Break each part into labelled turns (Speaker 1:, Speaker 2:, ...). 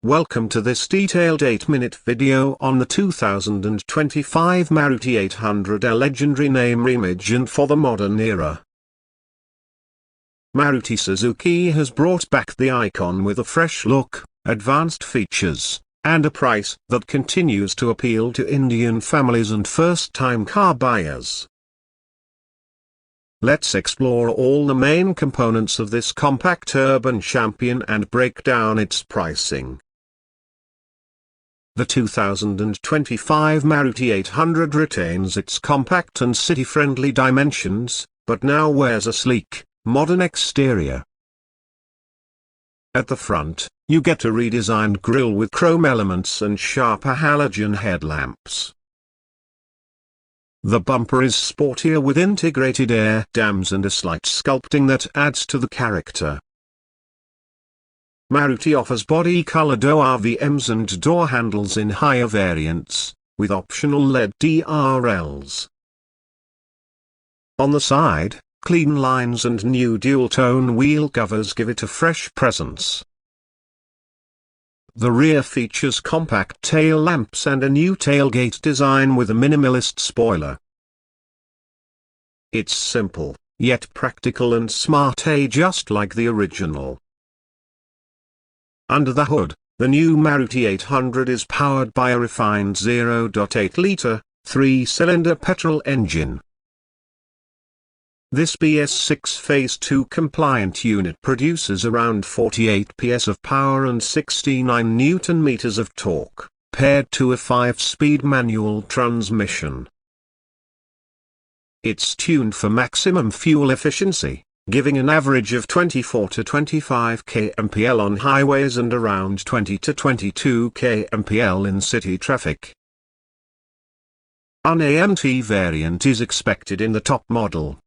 Speaker 1: Welcome to this detailed 8-minute video on the 2025 Maruti 800, a legendary name reimagined for the modern era. Maruti Suzuki has brought back the icon with a fresh look, advanced features, and a price that continues to appeal to Indian families and first-time car buyers. Let's explore all the main components of this compact urban champion and break down its pricing. The 2025 Maruti 800 retains its compact and city-friendly dimensions, but now wears a sleek, modern exterior. At the front, you get a redesigned grille with chrome elements and sharper halogen headlamps. The bumper is sportier with integrated air dams and a slight sculpting that adds to the character. Maruti offers body-colored ORVMs and door handles in higher variants, with optional LED DRLs. On the side, clean lines and new dual-tone wheel covers give it a fresh presence. The rear features compact tail lamps and a new tailgate design with a minimalist spoiler. It's simple, yet practical and smart, just like the original. Under the hood, the new Maruti 800 is powered by a refined 0.8-liter, 3-cylinder petrol engine. This BS6 Phase 2 compliant unit produces around 48 PS of power and 69 Nm of torque, paired to a 5-speed manual transmission. It's tuned for maximum fuel efficiency, giving an average of 24 to 25 kmpl on highways and around 20 to 22 kmpl in city traffic. An AMT variant is expected in the top model.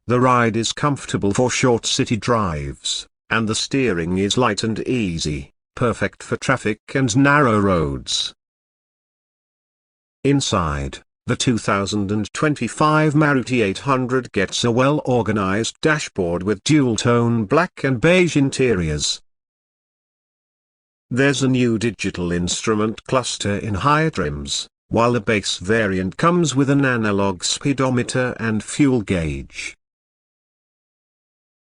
Speaker 1: The ride is comfortable for short city drives, and the steering is light and easy, perfect for traffic and narrow roads. Inside, the 2025 Maruti 800 gets a well-organized dashboard with dual-tone black and beige interiors. There's a new digital instrument cluster in higher trims, while the base variant comes with an analog speedometer and fuel gauge.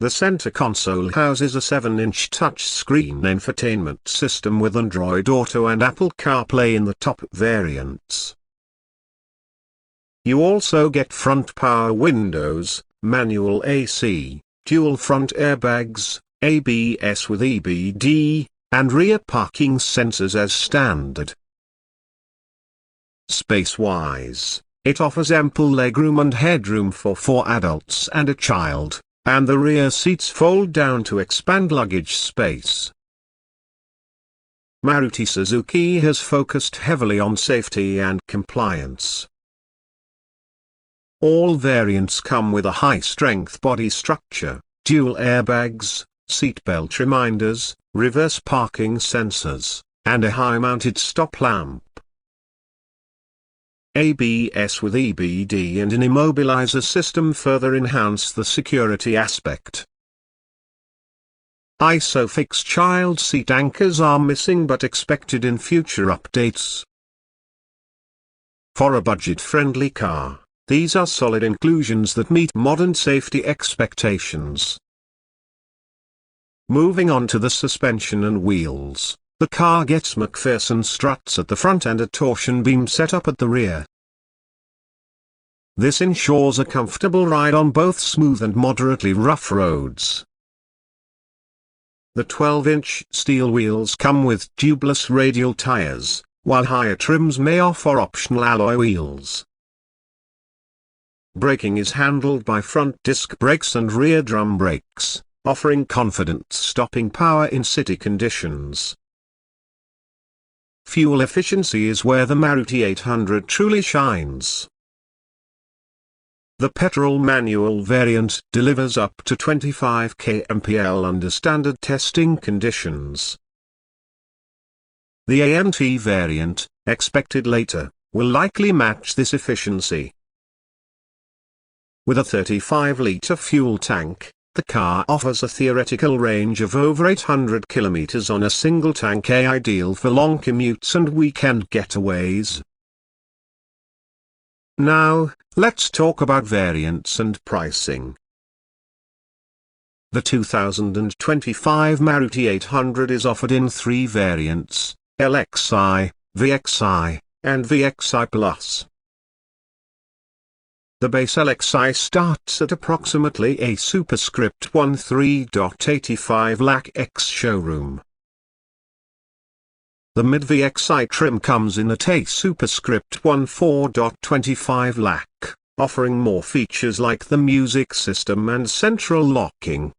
Speaker 1: The center console houses a 7-inch touchscreen infotainment system with Android Auto and Apple CarPlay in the top variants. You also get front power windows, manual AC, dual front airbags, ABS with EBD, and rear parking sensors as standard. Space-wise, it offers ample legroom and headroom for 4 adults and a child, and the rear seats fold down to expand luggage space. Maruti Suzuki has focused heavily on safety and compliance. All variants come with a high-strength body structure, dual airbags, seatbelt reminders, reverse parking sensors, and a high-mounted stop lamp. ABS with EBD and an immobilizer system further enhance the security aspect. ISOFIX child seat anchors are missing but expected in future updates. For a budget-friendly car, these are solid inclusions that meet modern safety expectations. Moving on to the suspension and wheels, the car gets McPherson struts at the front and a torsion beam setup at the rear. This ensures a comfortable ride on both smooth and moderately rough roads. The 12-inch steel wheels come with tubeless radial tires, while higher trims may offer optional alloy wheels. Braking is handled by front disc brakes and rear drum brakes, offering confident stopping power in city conditions. Fuel efficiency is where the Maruti 800 truly shines. The petrol manual variant delivers up to 25 kmpl under standard testing conditions. The AMT variant, expected later, will likely match this efficiency. With a 35-liter fuel tank, The car offers a theoretical range of over 800 kilometers on a single tank, ideal for long commutes and weekend getaways. Now, let's talk about variants and pricing. The 2025 Maruti 800 is offered in 3 variants: LXi, VXi, and VXi Plus. The base LXi starts at approximately a superscript 13.85 lakh ex-showroom. The mid VXi trim comes in at a superscript 14.25 lakh, offering more features like the music system and central locking.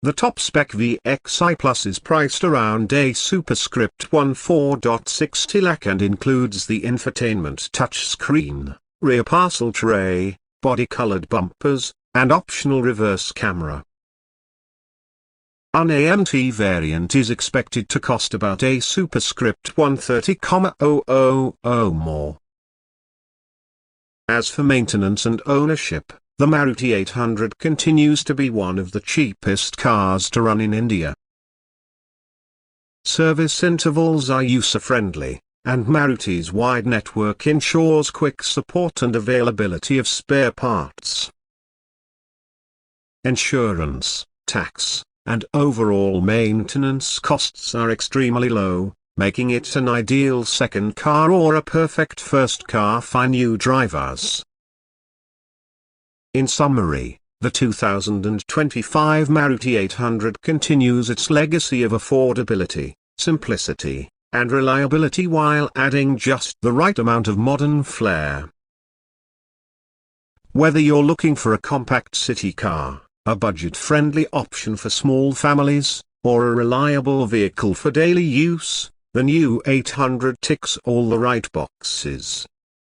Speaker 1: The top-spec VXi Plus is priced around a superscript 14.60 lakh and includes the infotainment touchscreen, rear parcel tray, body-colored bumpers, and optional reverse camera. An AMT variant is expected to cost about a superscript 130,000 more. As for maintenance and ownership, the Maruti 800 continues to be one of the cheapest cars to run in India. Service intervals are user-friendly, and Maruti's wide network ensures quick support and availability of spare parts. Insurance, tax, and overall maintenance costs are extremely low, making it an ideal second car or a perfect first car for new drivers. In summary, the 2025 Maruti 800 continues its legacy of affordability, simplicity, and reliability while adding just the right amount of modern flair. Whether you're looking for a compact city car, a budget-friendly option for small families, or a reliable vehicle for daily use, the new 800 ticks all the right boxes.